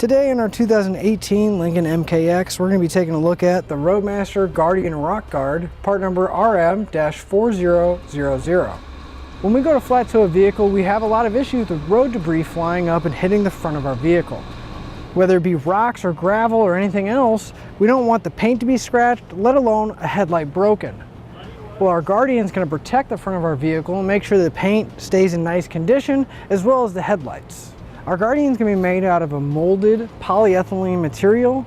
Today in our 2018 Lincoln MKX, we're going to be taking a look at the Roadmaster Guardian Rock Guard, part number RM-4000. When we go to flat tow a vehicle, we have a lot of issues with road debris flying up and hitting the front of our vehicle. Whether it be rocks or gravel or anything else, we don't want the paint to be scratched, let alone a headlight broken. Well, our Guardian is going to protect the front of our vehicle and make sure the paint stays in nice condition, as well as the headlights. Our Guardian is going to be made out of a molded polyethylene material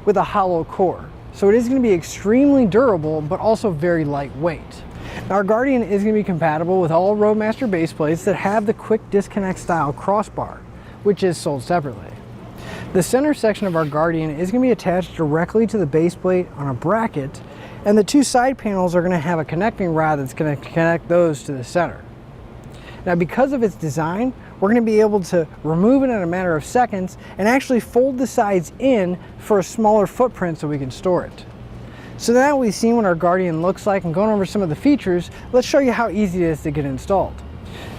with a hollow core. So it is going to be extremely durable, but also very lightweight. Now, our Guardian is going to be compatible with all Roadmaster base plates that have the quick disconnect style crossbar, which is sold separately. The center section of our Guardian is going to be attached directly to the base plate on a bracket, and the two side panels are going to have a connecting rod that's going to connect those to the center. Now, because of its design, we're going to be able to remove it in a matter of seconds and actually fold the sides in for a smaller footprint so we can store it. So now we've seen what our Guardian looks like and going over some of the features, let's show you how easy it is to get installed.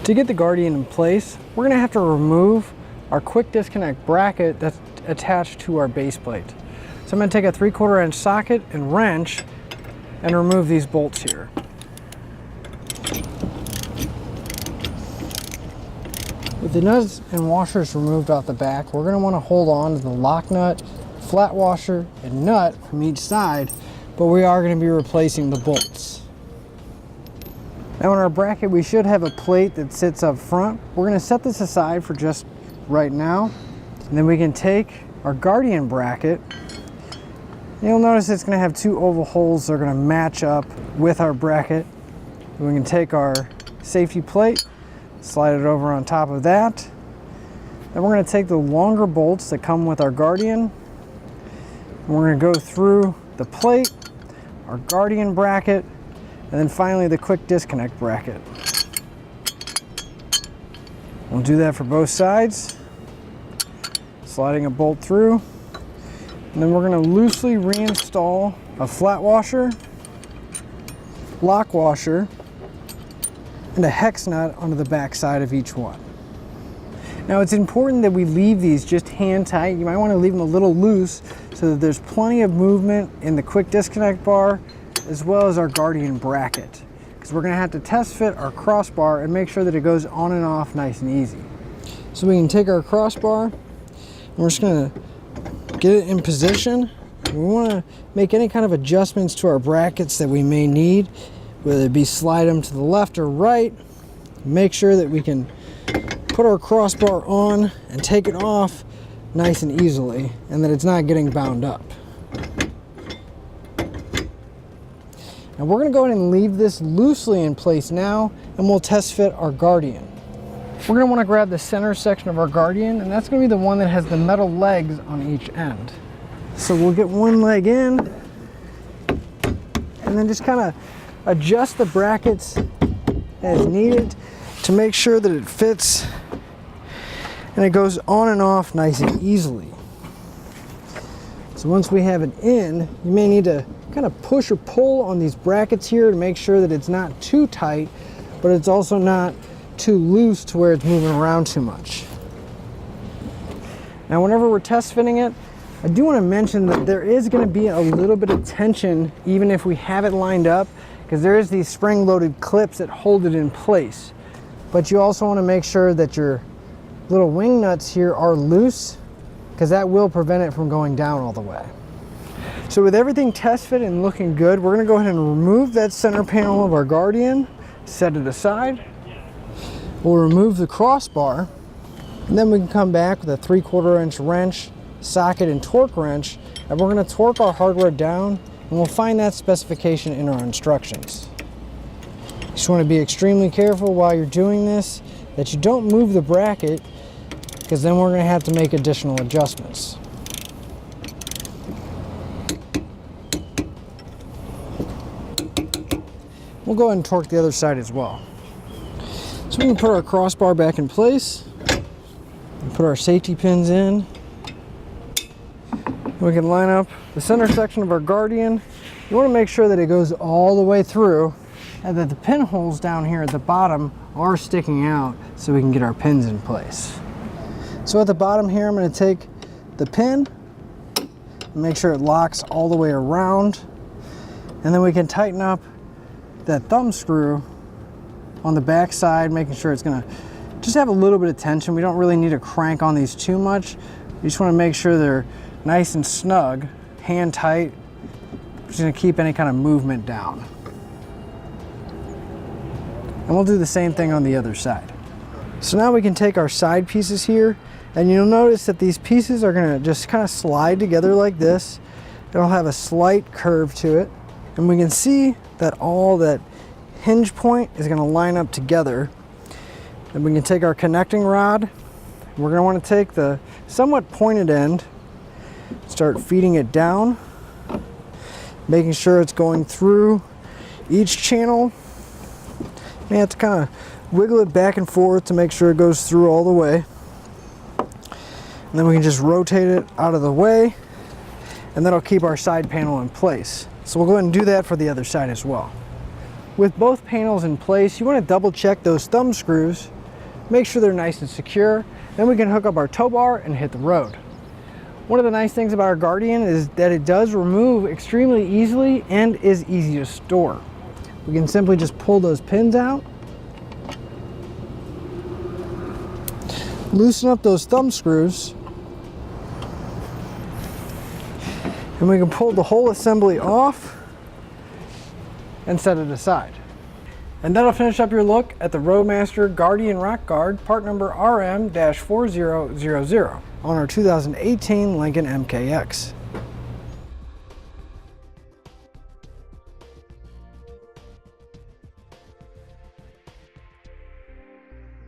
To get the Guardian in place, we're going to have to remove our quick disconnect bracket that's attached to our base plate. So I'm going to take a 3/4 inch socket and wrench and remove these bolts here. With the nuts and washers removed off the back, we're going to want to hold on to the lock nut, flat washer, and nut from each side, but we are going to be replacing the bolts. Now in our bracket, we should have a plate that sits up front. We're going to set this aside for just right now, and then we can take our Guardian bracket. You'll notice it's going to have two oval holes that are going to match up with our bracket. We can take our safety plate, slide it over on top of that. Then we're going to take the longer bolts that come with our Guardian. And we're going to go through the plate, our Guardian bracket, and then finally the quick disconnect bracket. We'll do that for both sides, sliding a bolt through. And then we're going to loosely reinstall a flat washer, lock washer, and a hex nut onto the back side of each one. Now it's important that we leave these just hand tight. You might want to leave them a little loose so that there's plenty of movement in the quick disconnect bar as well as our Guardian bracket, because we're going to have to test fit our crossbar and make sure that it goes on and off nice and easy. So we can take our crossbar and we're just going to get it in position. We want to make any kind of adjustments to our brackets that we may need, whether it be slide them to the left or right. Make sure that we can put our crossbar on and take it off nice and easily, and that it's not getting bound up. Now we're going to go ahead and leave this loosely in place now, and we'll test fit our Guardian. We're going to want to grab the center section of our Guardian, and that's going to be the one that has the metal legs on each end. So we'll get one leg in, and then just kind of adjust the brackets as needed to make sure that it fits and it goes on and off nice and easily. So once we have it in, you may need to kind of push or pull on these brackets here to make sure that it's not too tight, but it's also not too loose to where it's moving around too much. Now whenever we're test fitting it, I do want to mention that there is going to be a little bit of tension even if we have it lined up, because there is these spring-loaded clips that hold it in place. But you also want to make sure that your little wing nuts here are loose, because that will prevent it from going down all the way. So with everything test fit and looking good, we're going to go ahead and remove that center panel of our Guardian, set it aside. We'll remove the crossbar, and then we can come back with a 3/4 inch wrench, socket, and torque wrench, and we're going to torque our hardware down, and we'll find that specification in our instructions. You just want to be extremely careful while you're doing this that you don't move the bracket, because then we're going to have to make additional adjustments. We'll go ahead and torque the other side as well. So we can put our crossbar back in place and put our safety pins in. We can line up the center section of our Guardian. You want to make sure that it goes all the way through and that the pinholes down here at the bottom are sticking out so we can get our pins in place. So at the bottom here, I'm going to take the pin, make sure it locks all the way around, and then we can tighten up that thumb screw on the back side, making sure it's gonna just have a little bit of tension. We don't really need to crank on these too much. You just wanna make sure they're nice and snug, hand tight. Just gonna keep any kind of movement down. And we'll do the same thing on the other side. So now we can take our side pieces here, and you'll notice that these pieces are gonna just kind of slide together like this. It'll have a slight curve to it. And we can see that all that hinge point is gonna line up together. And we can take our connecting rod. We're gonna wanna take the somewhat pointed end, start feeding it down, making sure it's going through each channel. You have to kind of wiggle it back and forth to make sure it goes through all the way. And then we can just rotate it out of the way, and that'll keep our side panel in place. So we'll go ahead and do that for the other side as well. With both panels in place, you want to double check those thumb screws, make sure they're nice and secure, then we can hook up our tow bar and hit the road. One of the nice things about our Guardian is that it does remove extremely easily and is easy to store. We can simply just pull those pins out, loosen up those thumb screws, and we can pull the whole assembly off and set it aside. And that'll finish up your look at the Roadmaster Guardian Rock Guard, part number RM-4000 on our 2018 Lincoln MKX.